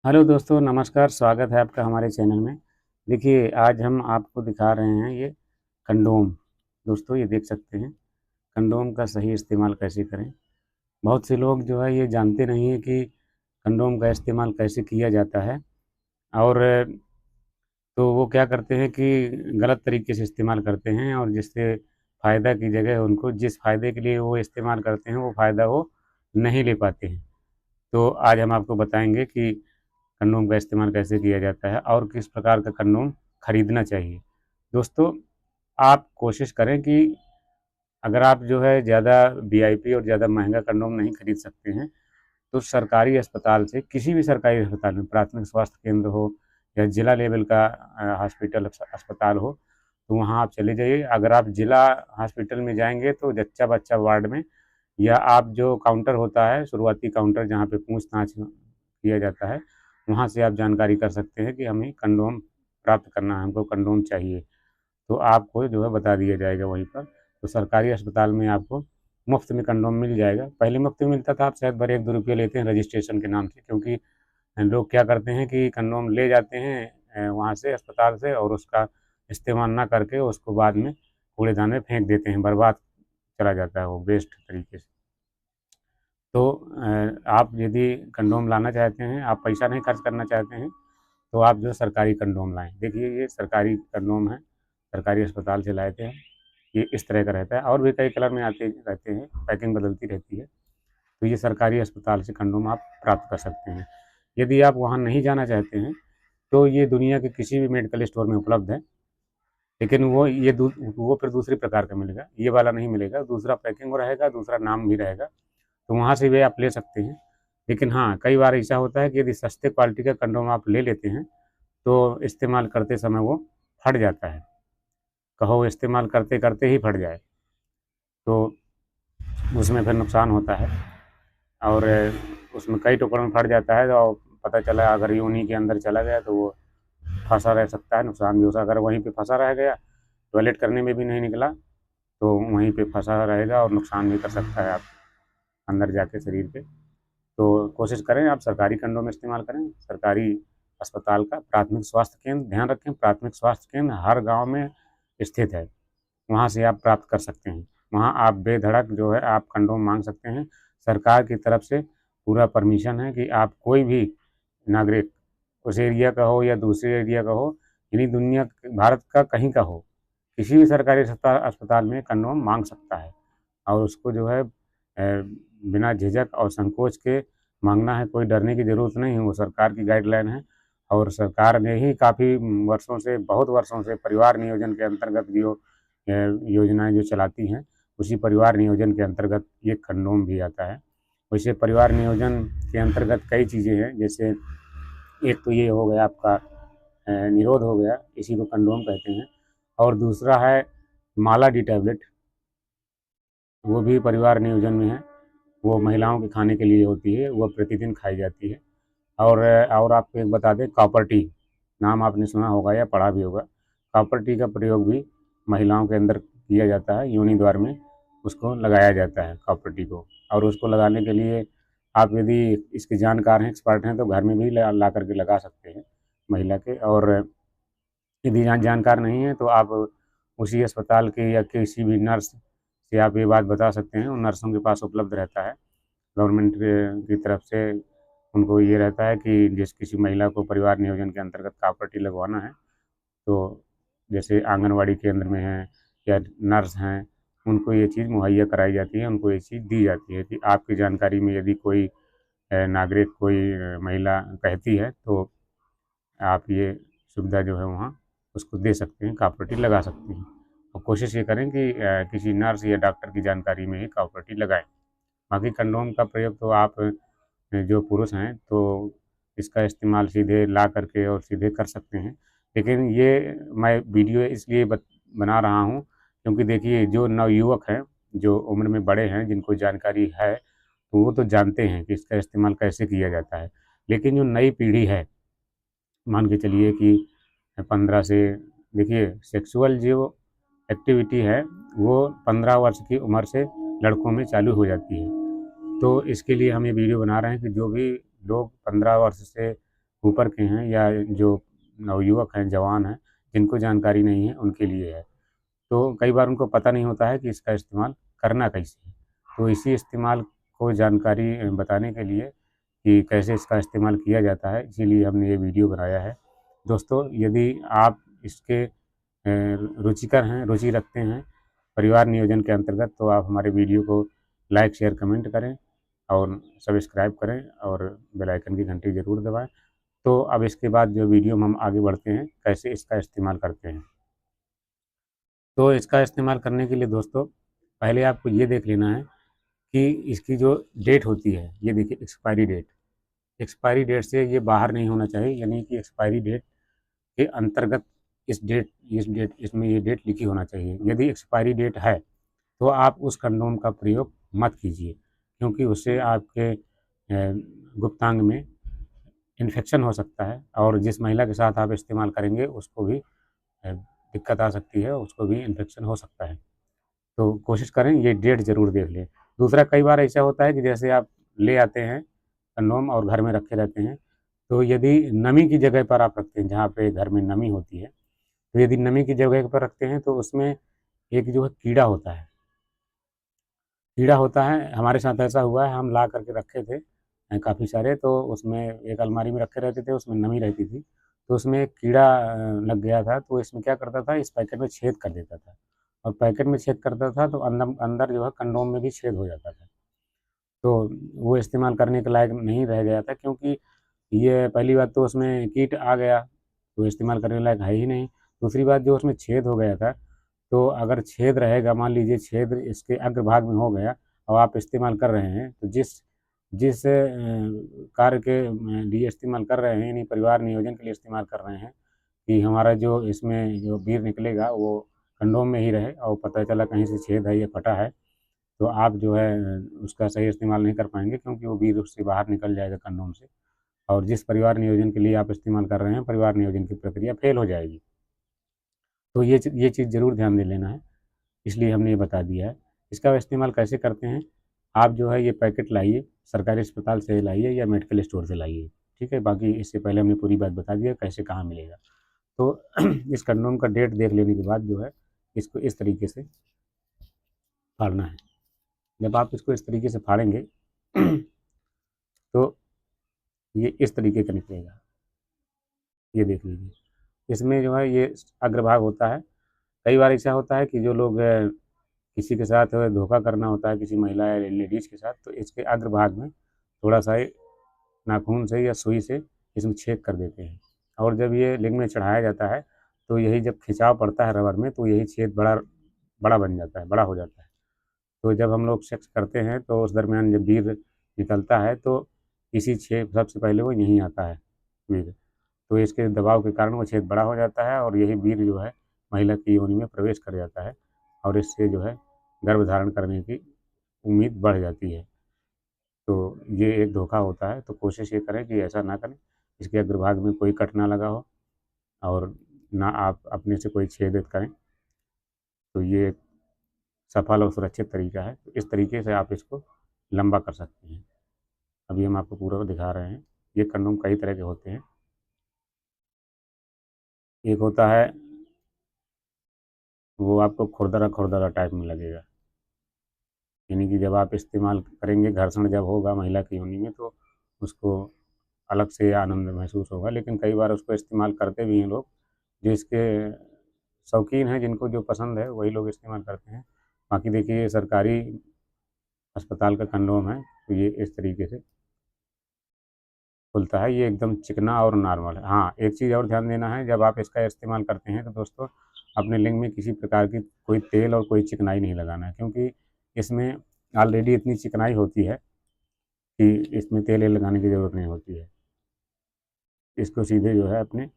Hello दोस्तों, नमस्कार। स्वागत है आपका हमारे चैनल में। देखिए, आज हम आपको दिखा रहे हैं ये कंडोम। दोस्तों, ये देख सकते हैं कंडोम का सही इस्तेमाल कैसे करें। बहुत से लोग जो है ये जानते नहीं हैं कि कंडोम का इस्तेमाल कैसे किया जाता है। और तो वो क्या करते हैं कि गलत तरीके से इस्तेमाल करते हैं, और जिससे फ़ायदा की जगह उनको जिस फ़ायदे के लिए वो इस्तेमाल करते हैं, वो फ़ायदा वो नहीं ले पाते हैं। तो आज हम आपको बताएँगे कि कंडोम का इस्तेमाल कैसे किया जाता है और किस प्रकार का कंडोम खरीदना चाहिए। दोस्तों, आप कोशिश करें कि अगर आप जो है ज़्यादा वीआईपी और ज़्यादा महँगा कंडोम नहीं खरीद सकते हैं, तो सरकारी अस्पताल से, किसी भी सरकारी अस्पताल में, प्राथमिक स्वास्थ्य केंद्र हो या जिला लेवल का हॉस्पिटल अस्पताल हो, तो वहाँ आप चले जाइए। अगर आप जिला हॉस्पिटल में जाएँगे तो जच्चा-बच्चा वार्ड में, या आप जो काउंटर होता है, शुरुआती काउंटर जहाँ पे पूछताछ किया जाता है, वहाँ से आप जानकारी कर सकते हैं कि हमें कंडोम प्राप्त करना है, हमको कंडोम चाहिए। तो आपको जो है बता दिया जाएगा वहीं पर। तो सरकारी अस्पताल में आपको मुफ़्त में कंडोम मिल जाएगा। पहले मुफ़्त में मिलता था, अब शायद भले 1-2 रुपये लेते हैं रजिस्ट्रेशन के नाम से, क्योंकि लोग क्या करते हैं कि कंडोम ले जाते हैं वहाँ से, अस्पताल से, और उसका इस्तेमाल ना करके उसको बाद में कूड़ेदान में फेंक देते हैं, बर्बाद चला जाता है वो वेस्ट तरीके से। तो आप यदि कंडोम लाना चाहते हैं, आप पैसा नहीं खर्च करना चाहते हैं, तो आप जो सरकारी कंडोम लाएँ। देखिए, ये सरकारी कंडोम है, सरकारी अस्पताल से लाए थे हम। ये इस तरह का रहता है, और भी कई कलर में आते रहते हैं, पैकिंग बदलती रहती है। तो ये सरकारी अस्पताल से कंडोम आप प्राप्त कर सकते हैं। यदि आप वहाँ नहीं जाना चाहते हैं, तो ये दुनिया के किसी भी मेडिकल स्टोर में उपलब्ध है, लेकिन वो फिर दूसरे प्रकार का मिलेगा, ये वाला नहीं मिलेगा, दूसरा पैकिंग रहेगा, दूसरा नाम भी रहेगा। तो वहाँ से भी आप ले सकते हैं। लेकिन हाँ, कई बार ऐसा होता है कि यदि सस्ते क्वालिटी का कंडोम आप ले लेते हैं, तो इस्तेमाल करते समय वो फट जाता है। कहो इस्तेमाल करते-करते ही फट जाए, तो उसमें फिर नुकसान होता है। और उसमें कई टुकड़ों में फट जाता है, और पता चला अगर योनि के अंदर चला गया तो वो फँसा रह सकता है, नुकसान भी हो सकता है। अगर वहीं पे फँसा रह गया, टॉयलेट करने में भी नहीं निकला, तो वहीं पे फँसा रहेगा और नुकसान भी कर सकता है आप अंदर जाके शरीर के। तो कोशिश करें आप सरकारी कंडोम इस्तेमाल करें, सरकारी अस्पताल का। प्राथमिक स्वास्थ्य केंद्र, ध्यान रखें, प्राथमिक स्वास्थ्य केंद्र हर गाँव में स्थित है, वहाँ से आप प्राप्त कर सकते हैं। वहाँ आप बेधड़क जो है आप कंडोम माँग सकते हैं। सरकार की तरफ से पूरा परमिशन है कि आप कोई भी नागरिक, उस एरिया का हो या दूसरे एरिया का हो, यानी दुनिया भारत का कहीं का हो, किसी भी सरकारी अस्पताल में कंडोम माँग सकता है, और उसको जो है बिना झिझक और संकोच के माँगना है। कोई डरने की ज़रूरत नहीं है, वो सरकार की गाइडलाइन है। और सरकार ने ही काफ़ी वर्षों से, बहुत वर्षों से, परिवार नियोजन के अंतर्गत जो योजनाएँ जो चलाती हैं, उसी परिवार नियोजन के अंतर्गत ये कंडोम भी आता है। वैसे परिवार नियोजन के अंतर्गत कई चीज़ें हैं, जैसे एक तो ये हो गया आपका निरोध हो गया, इसी को कंडोम कहते हैं। और दूसरा है माला डी टैबलेट, वो भी परिवार नियोजन में है। वो महिलाओं के खाने के लिए होती है, वो प्रतिदिन खाई जाती है। और आपको एक बता दें, कॉपर टी, नाम आपने सुना होगा या पढ़ा भी होगा। कॉपर टी का प्रयोग भी महिलाओं के अंदर किया जाता है, योनि द्वार में उसको लगाया जाता है कॉपर टी को। और उसको लगाने के लिए आप यदि इसके जानकार हैं, एक्सपर्ट हैं, तो घर में भी ला कर के लगा सकते हैं महिला के। और यदि जानकार नहीं है, तो आप उसी अस्पताल के या किसी भी नर्स से आप ये बात बता सकते हैं, उन नर्सों के पास उपलब्ध रहता है। गवर्नमेंट की तरफ से उनको ये रहता है कि जिस किसी महिला को परिवार नियोजन के अंतर्गत कॉपर टी लगवाना है, तो जैसे आंगनवाड़ी केंद्र में हैं या नर्स हैं, उनको ये चीज़ मुहैया कराई जाती है, उनको ये चीज़ दी जाती है कि आपकी जानकारी में यदि कोई नागरिक, कोई महिला कहती है, तो आप ये सुविधा जो है वहाँ उसको दे सकते हैं, कॉपर टी लगा सकते हैं। और कोशिश ये करें कि किसी नर्स या डॉक्टर की जानकारी में ही कॉपर टी लगाएँ। बाकी कंडोम का प्रयोग तो आप जो पुरुष हैं, तो इसका इस्तेमाल सीधे ला करके और सीधे कर सकते हैं। लेकिन ये मैं वीडियो इसलिए बना रहा हूँ, क्योंकि देखिए, जो नवयुवक हैं, जो उम्र में बड़े हैं, जिनको जानकारी है, तो वो तो जानते हैं कि इसका इस्तेमाल कैसे किया जाता है। लेकिन जो नई पीढ़ी है, मान के चलिए कि 15 से, देखिए, सेक्सुअल जो एक्टिविटी है, वो 15 वर्ष की उम्र से लड़कों में चालू हो जाती है। तो इसके लिए हम ये वीडियो बना रहे हैं कि जो भी लोग 15 वर्ष से ऊपर के हैं या जो नवयुवक हैं, जवान हैं, जिनको जानकारी नहीं है, उनके लिए है। तो कई बार उनको पता नहीं होता है कि इसका इस्तेमाल करना कैसे है। तो इसी इस्तेमाल को जानकारी बताने के लिए कि कैसे इसका इस्तेमाल किया जाता है, इसीलिए हमने ये वीडियो बनाया है। दोस्तों, यदि आप इसके रुचिकर हैं, रुचि रखते हैं परिवार नियोजन के अंतर्गत, तो आप हमारे वीडियो को लाइक, शेयर, कमेंट करें और सब्सक्राइब करें और बेल आइकन की घंटी ज़रूर दबाएँ। तो अब इसके बाद जो वीडियो में हम आगे बढ़ते हैं, कैसे इसका इस्तेमाल करते हैं। तो इसका इस्तेमाल करने के लिए दोस्तों, पहले आपको ये देख लेना है कि इसकी जो डेट होती है, ये देखिए एक्सपायरी डेट। एक्सपायरी डेट से ये बाहर नहीं होना चाहिए, यानी कि एक्सपायरी डेट के अंतर्गत इस डेट इसमें ये डेट लिखी होना चाहिए। यदि एक्सपायरी डेट है, तो आप उस कंडोम का प्रयोग मत कीजिए, क्योंकि उससे आपके गुप्तांग में इन्फेक्शन हो सकता है और जिस महिला के साथ आप इस्तेमाल करेंगे उसको भी दिक्कत आ सकती है, उसको भी इन्फेक्शन हो सकता है। तो कोशिश करें ये डेट ज़रूर देख लें। दूसरा, कई बार ऐसा होता है कि जैसे आप ले आते हैं कंडोम और घर में रखे रहते हैं, तो यदि नमी की जगह पर आप रखते हैं, जहाँ पे घर में नमी होती है, तो यदि नमी की जगह पर रखते हैं तो उसमें एक जो है कीड़ा होता है। हमारे साथ ऐसा हुआ है, हम ला करके रखे थे काफ़ी सारे, तो उसमें एक अलमारी में रखे रहते थे, उसमें नमी रहती थी, तो उसमें एक कीड़ा लग गया था। तो इसमें क्या करता था, इस पैकेट में छेद कर देता था और पैकेट में छेद करता था तो अंदर अंदर जो है कंडोम में भी छेद हो जाता था। तो वो इस्तेमाल करने के लायक नहीं रह गया था, क्योंकि ये पहली बात तो उसमें कीट आ गया, तो इस्तेमाल करने लायक है ही नहीं। दूसरी बात, जो उसमें छेद हो गया था, तो अगर छेद रहेगा, मान लीजिए छेद इसके अग्रभाग में हो गया और आप इस्तेमाल कर रहे हैं, तो जिस जिस कार्य के लिए इस्तेमाल कर रहे हैं, यानी परिवार नियोजन के लिए इस्तेमाल कर रहे हैं, कि हमारा जो इसमें जो बीर निकलेगा वो कंडोम में ही रहे और पता चला कहीं से छेद है या फटा है, तो आप जो है उसका सही इस्तेमाल नहीं कर पाएँगे, क्योंकि वो बीर उससे बाहर निकल जाएगा कंडोम से और जिस परिवार नियोजन के लिए आप इस्तेमाल कर रहे हैं, परिवार नियोजन की प्रक्रिया फ़ेल हो जाएगी। तो ये चीज़ ज़रूर ध्यान दे लेना है, इसलिए हमने ये बता दिया है। इसका इस्तेमाल कैसे करते हैं, आप जो है ये पैकेट लाइए, सरकारी अस्पताल से लाइए या मेडिकल स्टोर से लाइए, ठीक है? बाकी इससे पहले हमने पूरी बात बता दी है कैसे कहाँ मिलेगा। तो इस कंडोम का डेट देख लेने के बाद जो है, इसको इस तरीके से फाड़ना है। जब आप इसको इस तरीके से फाड़ेंगे तो ये इस तरीके का निकलेगा, ये देख लीजिए। इसमें जो है ये अग्रभाग होता है। कई बार ऐसा होता है कि जो लोग किसी के साथ धोखा करना होता है, किसी महिला या लेडीज़ के साथ, तो इसके अग्रभाग में थोड़ा-सा नाखून से या सुई से इसमें छेद कर देते हैं और जब ये लिंग में चढ़ाया जाता है, तो यही जब खिंचाव पड़ता है रबर में, तो यही छेद बड़ा बड़ा बन जाता है, बड़ा हो जाता है। तो जब हम लोग सेक्स करते हैं, तो उस दरमियान जब बीर निकलता है, तो इसी छेद सबसे पहले वो यहीं आता है बीर। तो इसके दबाव के कारण वो छेद बड़ा हो जाता है और यही बीर जो है महिला की योनि में प्रवेश कर जाता है और इससे जो है गर्भ धारण करने की उम्मीद बढ़ जाती है। तो ये एक धोखा होता है, तो कोशिश ये करें कि ऐसा ना करें, इसके अग्रभाग में कोई कट ना लगा हो और ना आप अपने से कोई छेदित करें, तो ये एक सफल और सुरक्षित तरीका है। तो इस तरीके से आप इसको लंबा कर सकते हैं। अभी हम आपको पूरा दिखा रहे हैं। ये कंडोम कई तरह के होते हैं। एक होता है, वो आपको खुरदरा-खुरदरा टाइप में लगेगा। यानी कि जब आप इस्तेमाल करेंगे, घर्षण जब होगा महिला की योनि में, तो उसको अलग से आनंद महसूस होगा। लेकिन कई बार उसको इस्तेमाल करते भी हैं लोग, जो इसके शौकीन हैं, जिनको जो पसंद है, वही लोग इस्तेमाल करते हैं। बाकी देखिए, ये सरकारी अस्पताल का कंडोम है, तो ये इस तरीके से खुलता है। ये एकदम चिकना और नॉर्मल है। हाँ, एक चीज़ और ध्यान देना है, जब आप इसका इस्तेमाल करते हैं, तो दोस्तों अपने लिंग में किसी प्रकार की कोई तेल और कोई चिकनाई नहीं लगाना है, क्योंकि इसमें ऑलरेडी इतनी चिकनाई होती है कि इसमें तेल-वेल लगाने की ज़रूरत नहीं होती है। इसको सीधे जो है अपने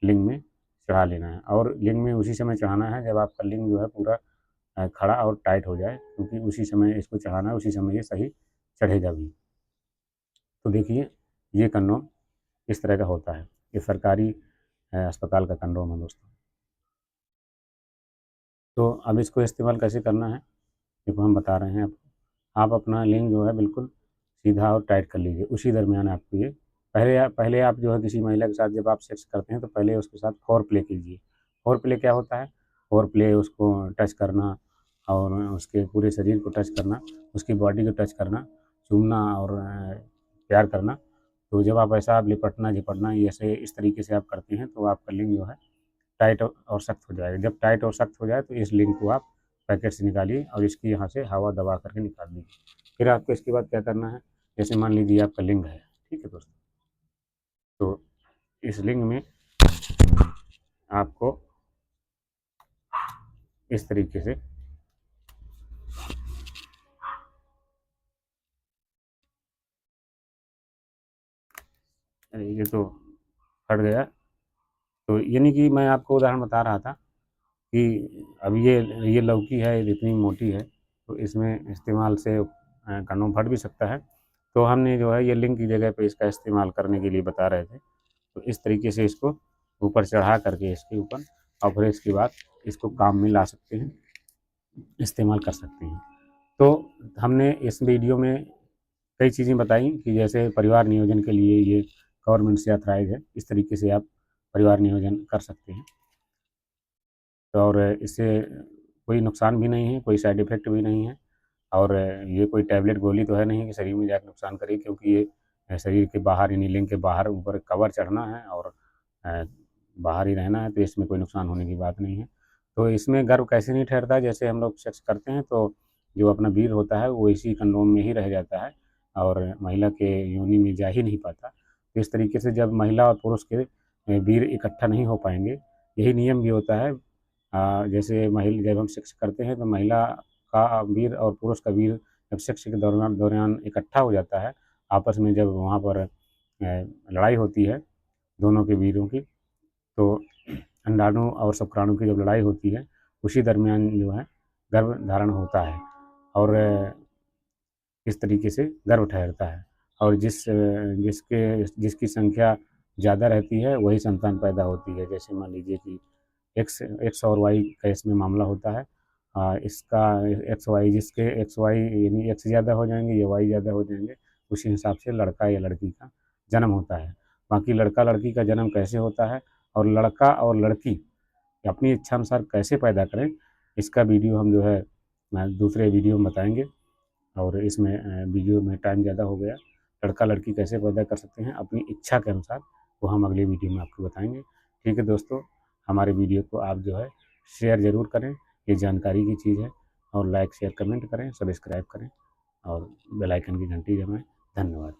लिंग में चढ़ा लेना है और लिंग में उसी समय चढ़ाना है जब आपका लिंग जो है पूरा खड़ा और टाइट हो जाए, क्योंकि उसी समय इसको चढ़ाना है, उसी समय ये सही चढ़ेगा भी। तो देखिए, ये कंडोम इस तरह का होता है। ये सरकारी अस्पताल का कंडोम है दोस्तों। तो अब इसको इस्तेमाल कैसे करना है, देखो हम बता रहे हैं आपको। आप अपना लिंग जो है बिल्कुल सीधा और टाइट कर लीजिए, उसी दरमियान आपको ये पहले आप जो है किसी महिला के साथ जब आप सेक्स करते हैं तो पहले उसके साथ फोर प्ले कीजिए। फोर प्ले क्या होता है? फोर प्ले उसको टच करना और उसके पूरे शरीर को टच करना, उसकी बॉडी को टच करना, चूमना और प्यार करना। तो जब आप ऐसा आप लिपटना-झिपटना ऐसे इस तरीके से आप करते हैं तो आपका लिंग जो है टाइट और सख्त हो जाएगा। जब टाइट और सख्त हो जाए तो इस लिंग को आप पैकेट से निकालिए और इसकी यहाँ से हवा दबा करके निकाल दीजिए। फिर आपको इसके बाद क्या करना है, जैसे मान लीजिए आपका लिंग है, ठीक है दोस्तों? तो इस लिंग में आपको इस तरीके से ये तो फट गया। तो यानी कि मैं आपको उदाहरण बता रहा था कि अब ये लौकी है, ये इतनी मोटी है, तो इसमें इस्तेमाल से कंडोम फट भी सकता है। तो हमने जो है ये लिंग की जगह पे इसका इस्तेमाल करने के लिए बता रहे थे। तो इस तरीके से इसको ऊपर चढ़ा करके इसके ऊपर और फिर इसके बाद इसको काम में ला सकते हैं, इस्तेमाल कर सकते हैं। तो हमने इस वीडियो में कई चीज़ें बताई कि जैसे परिवार नियोजन के लिए ये गवर्नमेंट से ऑथराइज़ है, इस तरीके से आप परिवार नियोजन कर सकते हैं। तो और इससे कोई नुकसान भी नहीं है, कोई साइड इफ़ेक्ट भी नहीं है और ये कोई टैबलेट गोली तो है नहीं कि शरीर में जाके नुकसान करे, क्योंकि ये शरीर के बाहर यानी लिंग के बाहर ऊपर कवर चढ़ना है और अ, बाहर ही रहना है, तो इसमें कोई नुकसान होने की बात नहीं है। तो इसमें गर्भ कैसे नहीं ठहरता, जैसे हम लोग सेक्स करते हैं तो जो अपना वीर्य होता है वो इसी कंडोम में ही रह जाता है और महिला के योनि में जा ही नहीं पाता। तो इस तरीके से जब महिला और पुरुष के वीर्य इकट्ठा नहीं हो पाएँगे, यही नियम भी होता है। जैसे जब हम सेक्स करते हैं तो महिला का वीर्य और पुरुष का वीर्य जब सेक्स के दौरान दौरान इकट्ठा हो जाता है, आपस में जब वहाँ पर लड़ाई होती है दोनों के वीर्यों की, तो अंडाणु और शुक्राणु की जब लड़ाई होती है, उसी दरमियान जो है गर्भधारण होता है और इस तरीके से गर्भ ठहरता है और जिसकी संख्या ज़्यादा रहती है वही संतान पैदा होती है। जैसे मान लीजिए कि एक्स और वाई का इसमें मामला होता है। इसका एक्स वाई यानी एक्स ज़्यादा हो जाएंगे या वाई ज़्यादा हो जाएंगे, उसी हिसाब से लड़का या लड़की का जन्म होता है। बाकी लड़का लड़की का जन्म कैसे होता है और लड़का और लड़की अपनी इच्छानुसार कैसे पैदा करें, इसका वीडियो हम जो है दूसरे वीडियो में बताएंगे और इसमें वीडियो में टाइम ज़्यादा हो गया। लड़का लड़की कैसे पैदा कर सकते हैं अपनी इच्छा के अनुसार, वो हम अगले वीडियो में आपको बताएंगे। ठीक है दोस्तों, हमारे वीडियो को आप जो है शेयर ज़रूर करें, ये जानकारी की चीज़ है और लाइक शेयर कमेंट करें, सब्सक्राइब करें और बेल आइकन की घंटी दबाएँ। धन्यवाद।